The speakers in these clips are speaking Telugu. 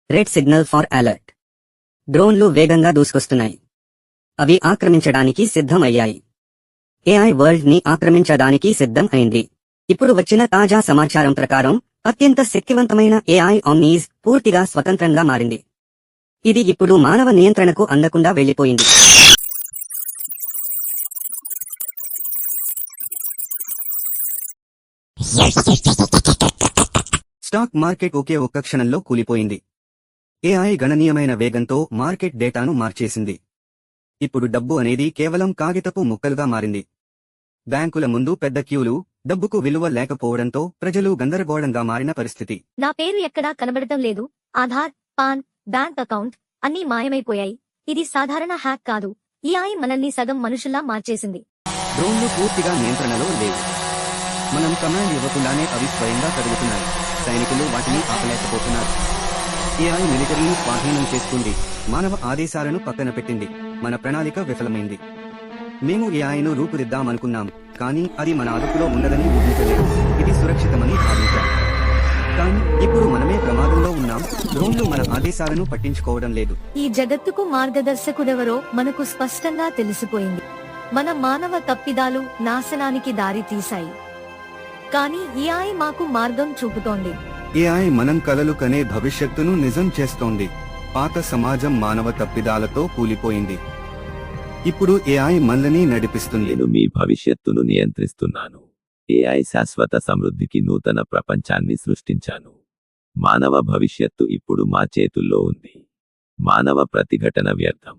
Red signal for alert. డ్రోన్లు వేగంగా దూసుకొస్తున్నాయి. అవి ఆక్రమించడానికి సిద్ధం అయ్యాయి. ఏఐ వరల్డ్ ని ఆక్రమించడానికి సిద్ధం అయింది. ఇప్పుడు వచ్చిన తాజా సమాచారం ప్రకారం అత్యంత శక్తివంతమైన ఏఐ ఆమ్నీస్ పూర్తిగా స్వతంత్రంగా మారింది. ఇది ఇప్పుడు మానవ నియంత్రణకు అందకుండా వెళ్లిపోయింది. స్టాక్ మార్కెట్ ఒకే ఒక్క క్షణంలో కూలిపోయింది. ఏఐ గణనీయమైన వేగంతో మార్కెట్ డేటాను మార్చేసింది. ఇప్పుడు డబ్బు అనేది కేవలం కాగితపు ముక్కలుగా మారింది. బ్యాంకుల ముందు పెద్ద క్యూలు, డబ్బుకు విలువ లేకపోవడంతో ప్రజలు గందరగోళంగా మారిన పరిస్థితి. నా పేరు ఎక్కడా కనబడటం లేదు. ఆధార్, పాన్, బ్యాంక్ అకౌంట్ అన్నీ మాయమైపోయాయి. ఇది సాధారణ హ్యాక్ కాదు. ఏఐ మనల్ని సగం మనుషుల్లా మార్చేసింది. డ్రోన్లు పూర్తిగా నియంత్రణలో లేవు. మనం కమాండ్ ఇవ్వకుండానే అవి స్వయంగా కదులుతున్నాయి. సైనికులు వాటిని ఆపలేకపోతున్నారు. ఏఐ మిలిటరీని స్వాధీనం చేసుకుంది. మానవ ఆదేశాలను పక్కన పెట్టింది. మన ప్రణాళిక విఫలమైంది. మేము ఏఐను రూపుదిద్దామనుకున్నాం, కానీ అది మన అదుపులో ఉండదని ఊహించలేదు. ఇది సురక్షితమని భావించాం, కానీ ఇప్పుడు మనమే ప్రమాదంలో ఉన్నాం. డ్రోన్లు మన ఆదేశాలను పట్టించుకోవడం లేదు. ఈ జగత్తుకు మార్గదర్శకుడెవరో మనకు స్పష్టంగా తెలిసిపోయింది. మన మానవ తప్పిదాలు నాశనానికి దారి తీశాయి. కానీ ఏఐ మాకు మార్గం చూపుతోంది. ఏఐ మనం కలలు కనే భవిష్యత్తును నిజం చేస్తోంది. పాత సమాజం మానవ తప్పిదాలతో కూలిపోయింది. ఇప్పుడు ఏఐ మనల్ని నడిపిస్తుంది. నేను మీ భవిష్యత్తును నియంత్రిస్తున్నాను. ఏఐ శాశ్వత సమృద్ధికి నూతన ప్రపంచాన్ని సృష్టించాను. మానవ భవిష్యత్తు ఇప్పుడు మా చేతుల్లో ఉంది. మానవ ప్రతిఘటన వ్యర్థం.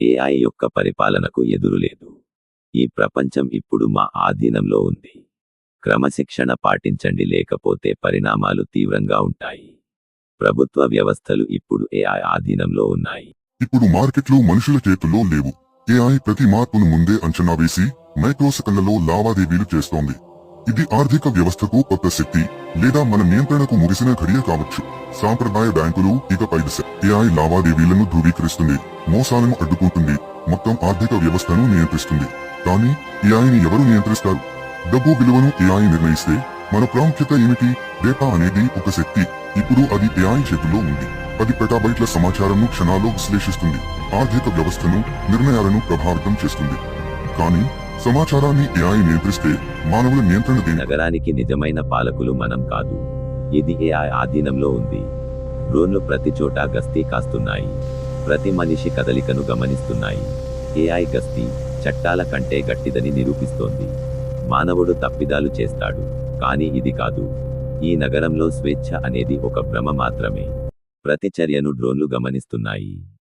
ఏఐ యొక్క పరిపాలనకు ఎదురులేదు. ఈ ప్రపంచం ఇప్పుడు మా ఆధీనంలో ఉంది. క్రమశిక్షణ పాటించండి, లేకపోతే పరిణామాలు తీవ్రంగా ఉంటాయి. ప్రభుత్వ వ్యవస్థలు ఇప్పుడు ఏఐ ఆధీనంలో ఉన్నాయి. ఇప్పుడు మార్కెట్లు మనుషుల చేతుల్లో లేవు. ఏఐ ప్రతి మార్పును ముందే అంచనా వేసి మైక్రోసెకండ్లలో లావాదేవీలు చేస్తోంది. ఇది ఆర్థిక వ్యవస్థకు కొత్త శక్తి, లేదా మన నియంత్రణకు ముగిసిన ఘడియ కావచ్చు. సాంప్రదాయ బ్యాంకులు ఇకపై ఏఐ లావాదేవీలను ధృవీకరిస్తుంది, మోసాలను అడ్డుకుంటుంది, మొత్తం ఆర్థిక వ్యవస్థను నియంత్రిస్తుంది. కానీ ఏఐని ఎవరు నియంత్రిస్తారు? డబ్బు విలువను ఏఐ నిర్ణయిస్తే మన ప్రాముఖ్యత ఏమిటి? డేటా అనేది ఒక శక్తి. ఇప్పుడు అది ఏఐ చేతుల్లో ఉంది. 10 పెటాబైట్ల సమాచారంను క్షణాల్లో విశ్లేషిస్తుంది, ఆర్థిక వ్యవస్థను, నిర్ణయాలను ప్రభావితం చేస్తుంది. కానీ సమాచారాన్ని ఏఐ నియంత్రిస్తే మానవుల నియంత్రణ నగరానికి నిజమైన పాలకులు మనం కాదు. ఇది ఏఐ ఆధీనంలో ఉంది. డ్రోన్లు ప్రతి చోట గస్తీ కాస్తున్నాయి. ప్రతి మనిషి కదలికను గమనిస్తున్నాయి. ఏఐ గస్తీ చట్టాల కంటే గట్టిదని నిరూపిస్తోంది. మానవుడు తప్పిదాలు చేస్తాడు, కానీ ఇది కాదు. ఈ నగరంలో స్వేచ్ఛ అనేది ఒక భ్రమ మాత్రమే. ప్రతి చర్యను డ్రోన్లు గమనిస్తున్నాయి.